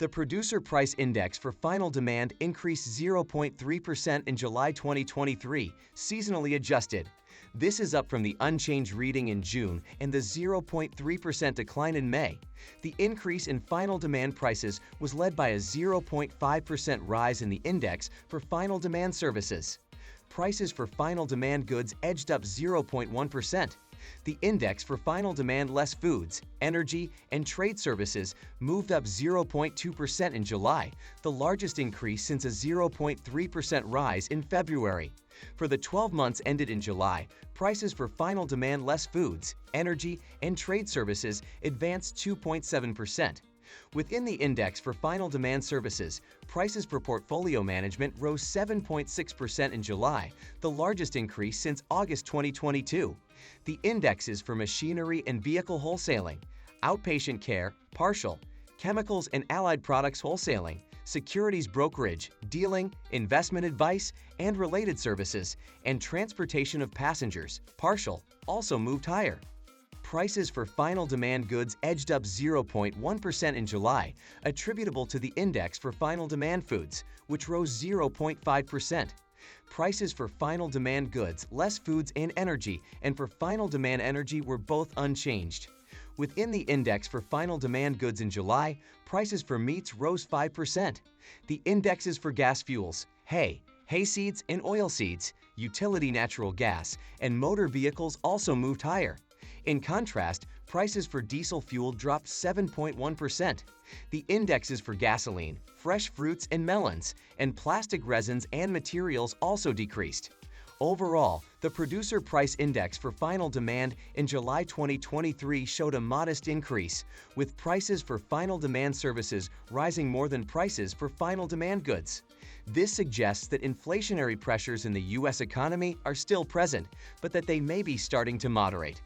The Producer Price Index for final demand increased 0.3% in July 2023, seasonally adjusted. This is up from the unchanged reading in June and the 0.3% decline in May. The increase in final demand prices was led by a 0.5% rise in the index for final demand services. Prices for final demand goods edged up 0.1%. The index for final demand less foods, energy, and trade services moved up 0.2% in July, the largest increase since a 0.3% rise in February. For the 12 months ended in July, prices for final demand less foods, energy, and trade services advanced 2.7%. Within the index for final demand services, prices for portfolio management rose 7.6% in July, the largest increase since August 2022. The indexes for machinery and vehicle wholesaling, outpatient care, partial, chemicals and allied products wholesaling, securities brokerage, dealing, investment advice, and related services, and transportation of passengers, partial, also moved higher. Prices for final demand goods edged up 0.1% in July, attributable to the index for final demand foods, which rose 0.5%. Prices for final demand goods, less foods and energy, and for final demand energy were both unchanged. Within the index for final demand goods in July, prices for meats rose 5%. The indexes for gas fuels, hay seeds and oil seeds, utility natural gas, and motor vehicles also moved higher. In contrast, prices for diesel fuel dropped 7.1%. The indexes for gasoline, fresh fruits and melons, and plastic resins and materials also decreased. Overall, the Producer Price Index for final demand in July 2023 showed a modest increase, with prices for final demand services rising more than prices for final demand goods. This suggests that inflationary pressures in the U.S. economy are still present, but that they may be starting to moderate.